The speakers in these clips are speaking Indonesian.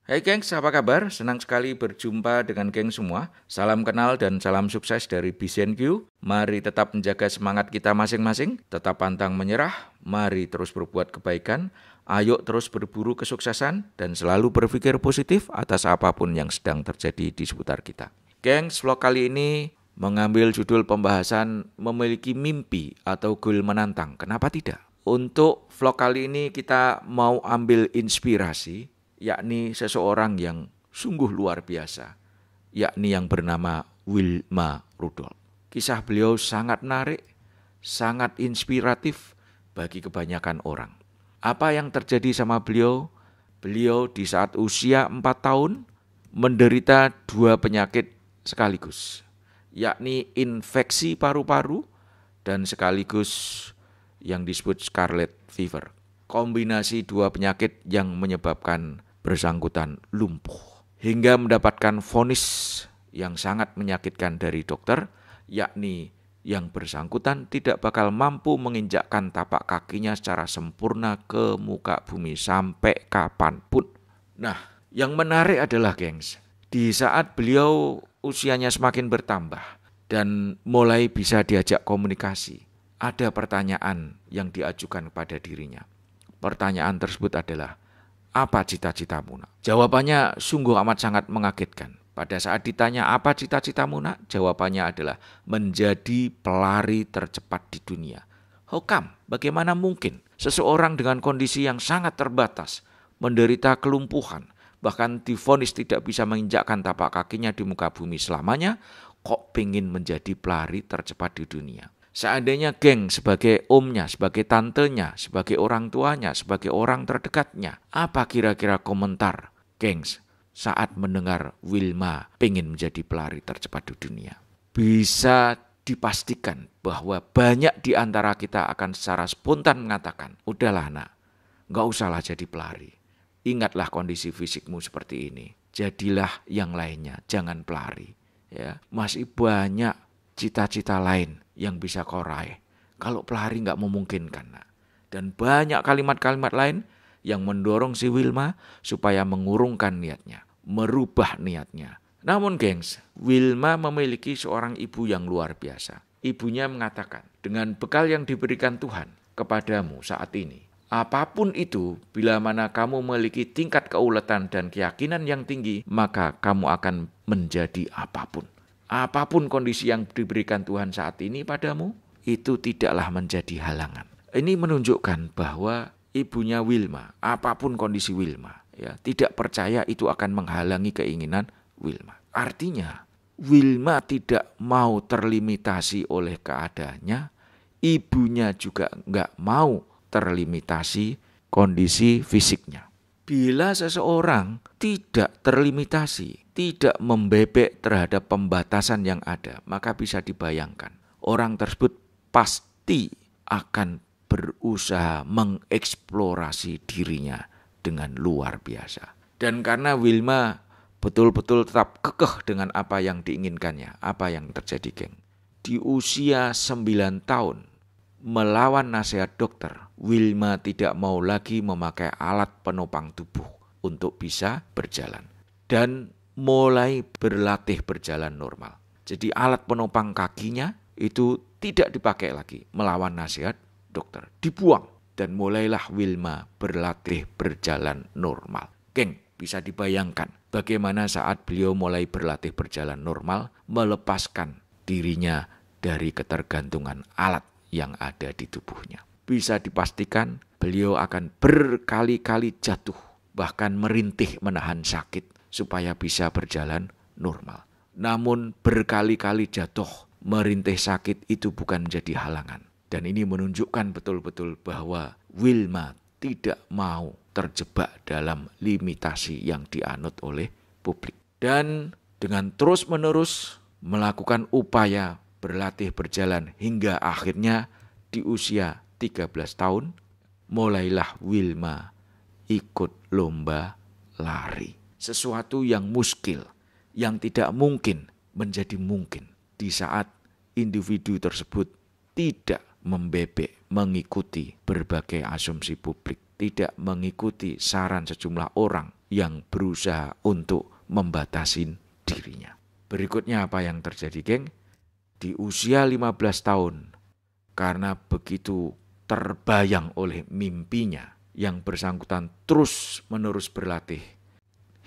Hai gengs, apa kabar? Senang sekali berjumpa dengan geng semua. Salam kenal dan salam sukses dari BCNQ. Mari tetap menjaga semangat kita masing-masing, tetap pantang menyerah, mari terus berbuat kebaikan, ayo terus berburu kesuksesan, dan selalu berpikir positif atas apapun yang sedang terjadi di seputar kita. Gengs, vlog kali ini mengambil judul pembahasan memiliki mimpi atau goal menantang. Kenapa tidak? Untuk vlog kali ini kita mau ambil inspirasi, yakni seseorang yang sungguh luar biasa, yakni yang bernama Wilma Rudolph. Kisah beliau sangat menarik, sangat inspiratif bagi kebanyakan orang. Apa yang terjadi sama beliau? Beliau di saat usia 4 tahun menderita 2 penyakit sekaligus, yakni infeksi paru-paru dan sekaligus yang disebut scarlet fever. Kombinasi 2 penyakit yang menyebabkan bersangkutan lumpuh hingga mendapatkan vonis yang sangat menyakitkan dari dokter, yakni yang bersangkutan tidak bakal mampu menginjakkan tapak kakinya secara sempurna ke muka bumi sampai kapanpun. Nah, yang menarik adalah gengs, di saat beliau usianya semakin bertambah dan mulai bisa diajak komunikasi, ada pertanyaan yang diajukan kepada dirinya. Pertanyaan tersebut adalah, apa cita-citamu nak? Jawabannya sungguh amat sangat mengagetkan. Pada saat ditanya apa cita-citamu nak, jawabannya adalah menjadi pelari tercepat di dunia. How come? Bagaimana mungkin seseorang dengan kondisi yang sangat terbatas, menderita kelumpuhan, bahkan divonis tidak bisa menginjakkan tapak kakinya di muka bumi selamanya, kok pengen menjadi pelari tercepat di dunia? Seandainya geng sebagai omnya, sebagai tantenya, sebagai orang tuanya, sebagai orang terdekatnya, apa kira-kira komentar gengs saat mendengar Wilma pengen menjadi pelari tercepat di dunia? Bisa dipastikan bahwa banyak di antara kita akan secara spontan mengatakan, udahlah nak, gak usahlah jadi pelari. Ingatlah kondisi fisikmu seperti ini. Jadilah yang lainnya, jangan pelari. Ya, masih banyak cita-cita lain yang bisa kau raih. Kalau pelari gak memungkinkan. Nak. Dan banyak kalimat-kalimat lain yang mendorong si Wilma supaya mengurungkan niatnya, merubah niatnya. Namun gengs, Wilma memiliki seorang ibu yang luar biasa. Ibunya mengatakan, dengan bekal yang diberikan Tuhan kepadamu saat ini, apapun itu, bila mana kamu memiliki tingkat keuletan dan keyakinan yang tinggi, maka kamu akan menjadi apapun. Apapun kondisi yang diberikan Tuhan saat ini padamu, itu tidaklah menjadi halangan. Ini menunjukkan bahwa ibunya Wilma, apapun kondisi Wilma, ya, tidak percaya itu akan menghalangi keinginan Wilma. Artinya, Wilma tidak mau terlimitasi oleh keadaannya, ibunya juga nggak mau terlimitasi kondisi fisiknya. Bila seseorang tidak terlimitasi, tidak membebek terhadap pembatasan yang ada, maka bisa dibayangkan orang tersebut pasti akan berusaha mengeksplorasi dirinya dengan luar biasa. Dan karena Wilma betul-betul tetap kekeh dengan apa yang diinginkannya, apa yang terjadi geng. Di usia 9 tahun, melawan nasihat dokter, Wilma tidak mau lagi memakai alat penopang tubuh untuk bisa berjalan. Dan mulai berlatih berjalan normal. Jadi alat penopang kakinya itu tidak dipakai lagi melawan nasihat dokter. Dibuang dan mulailah Wilma berlatih berjalan normal. Geng, bisa dibayangkan bagaimana saat beliau mulai berlatih berjalan normal, melepaskan dirinya dari ketergantungan alat yang ada di tubuhnya. Bisa dipastikan beliau akan berkali-kali jatuh, bahkan merintih menahan sakit supaya bisa berjalan normal. Namun berkali-kali jatuh, merintih sakit itu bukan menjadi halangan. Dan ini menunjukkan betul-betul bahwa Wilma tidak mau terjebak dalam limitasi yang dianut oleh publik. Dan dengan terus-menerus melakukan upaya berlatih berjalan hingga akhirnya di usia 13 tahun mulailah Wilma ikut lomba lari. Sesuatu yang muskil, yang tidak mungkin menjadi mungkin di saat individu tersebut tidak membebek, mengikuti berbagai asumsi publik, tidak mengikuti saran sejumlah orang yang berusaha untuk membatasi dirinya. Berikutnya apa yang terjadi, geng? Di usia 15 tahun, karena begitu terbayang oleh mimpinya, yang bersangkutan terus-menerus berlatih,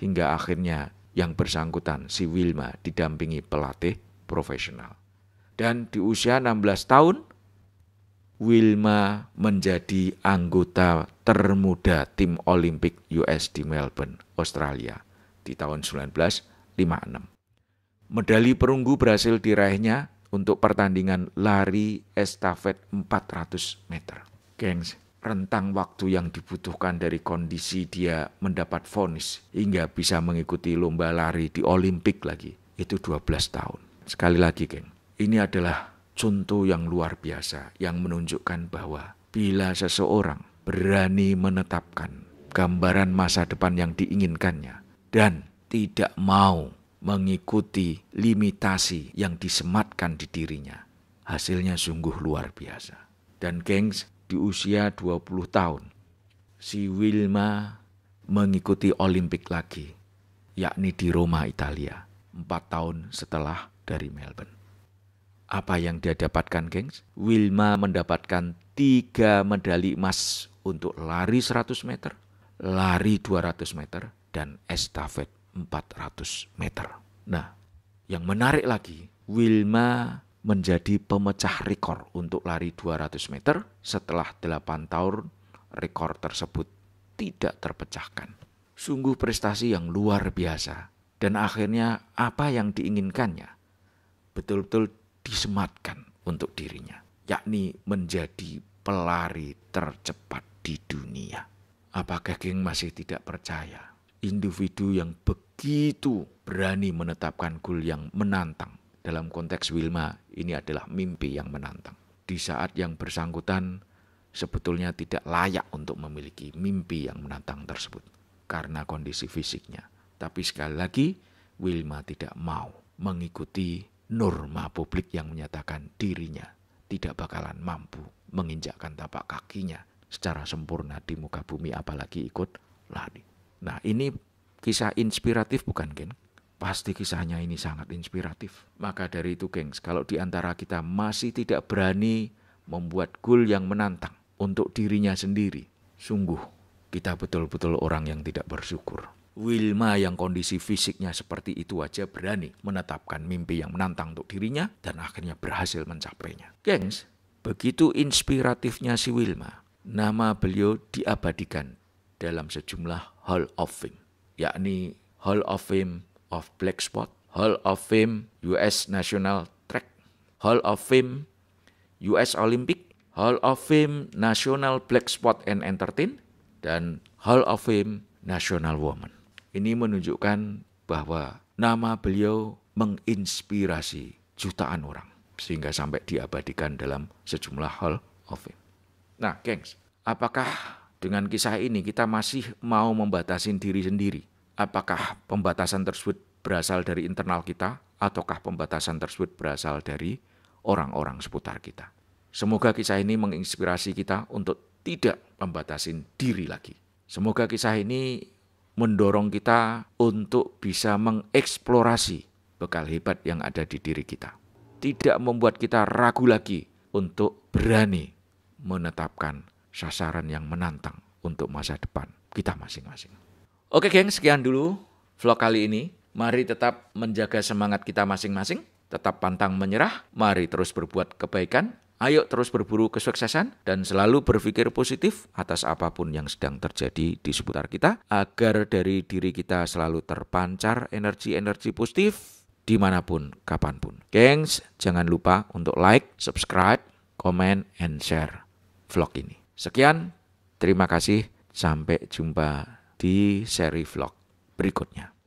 hingga akhirnya yang bersangkutan, si Wilma, didampingi pelatih profesional. Dan di usia 16 tahun, Wilma menjadi anggota termuda tim Olimpik US di Melbourne, Australia di tahun 1956. Medali perunggu berhasil diraihnya untuk pertandingan lari estafet 400 meter. Gengs, rentang waktu yang dibutuhkan dari kondisi dia mendapat vonis hingga bisa mengikuti lomba lari di Olimpik lagi, itu 12 tahun. Sekali lagi, geng, ini adalah contoh yang luar biasa yang menunjukkan bahwa bila seseorang berani menetapkan gambaran masa depan yang diinginkannya dan tidak mau mengikuti limitasi yang disematkan di dirinya, hasilnya sungguh luar biasa. Dan gengs, di usia 20 tahun, si Wilma mengikuti Olimpik lagi, yakni di Roma, Italia, 4 tahun setelah dari Melbourne. Apa yang dia dapatkan, gengs? Wilma mendapatkan 3 medali emas untuk lari 100 meter, lari 200 meter, dan estafet 400 meter. Nah, yang menarik lagi, Wilma menjadi pemecah rekor untuk lari 200 meter setelah 8 tahun rekor tersebut tidak terpecahkan. Sungguh prestasi yang luar biasa. Dan akhirnya apa yang diinginkannya betul-betul disematkan untuk dirinya, yakni menjadi pelari tercepat di dunia. Apakah geng masih tidak percaya? Individu yang begitu berani menetapkan goal yang menantang. Dalam konteks Wilma, ini adalah mimpi yang menantang. Di saat yang bersangkutan sebetulnya tidak layak untuk memiliki mimpi yang menantang tersebut karena kondisi fisiknya. Tapi sekali lagi, Wilma tidak mau mengikuti norma publik yang menyatakan dirinya tidak bakalan mampu menginjakkan tapak kakinya secara sempurna di muka bumi, apalagi ikut lari. Nah, ini kisah inspiratif bukan, geng? Pasti kisahnya ini sangat inspiratif. Maka dari itu, gengs, kalau di antara kita masih tidak berani membuat goal yang menantang untuk dirinya sendiri, sungguh kita betul-betul orang yang tidak bersyukur. Wilma yang kondisi fisiknya seperti itu aja berani menetapkan mimpi yang menantang untuk dirinya dan akhirnya berhasil mencapainya. Gengs, begitu inspiratifnya si Wilma, nama beliau diabadikan dalam sejumlah Hall of Fame, yakni Hall of Fame of Black Spot, Hall of Fame US National Track, Hall of Fame US Olympic, Hall of Fame National Black Spot and Entertain, dan Hall of Fame National Woman. Ini menunjukkan bahwa nama beliau menginspirasi jutaan orang sehingga sampai diabadikan dalam sejumlah Hall of Fame. Nah, gengs, apakah dengan kisah ini kita masih mau membatasi diri sendiri? Apakah pembatasan tersebut berasal dari internal kita ataukah pembatasan tersebut berasal dari orang-orang seputar kita? Semoga kisah ini menginspirasi kita untuk tidak membatasi diri lagi. Semoga kisah ini mendorong kita untuk bisa mengeksplorasi bekal hebat yang ada di diri kita. Tidak membuat kita ragu lagi untuk berani menetapkan sasaran yang menantang untuk masa depan kita masing-masing. Oke, geng, sekian dulu vlog kali ini. Mari tetap menjaga semangat kita masing-masing, tetap pantang menyerah, mari terus berbuat kebaikan. Ayo terus berburu kesuksesan dan selalu berpikir positif atas apapun yang sedang terjadi di seputar kita agar dari diri kita selalu terpancar energi-energi positif dimanapun, kapanpun. Gengs, jangan lupa untuk like, subscribe, comment, and share vlog ini. Sekian, terima kasih. Sampai jumpa di seri vlog berikutnya.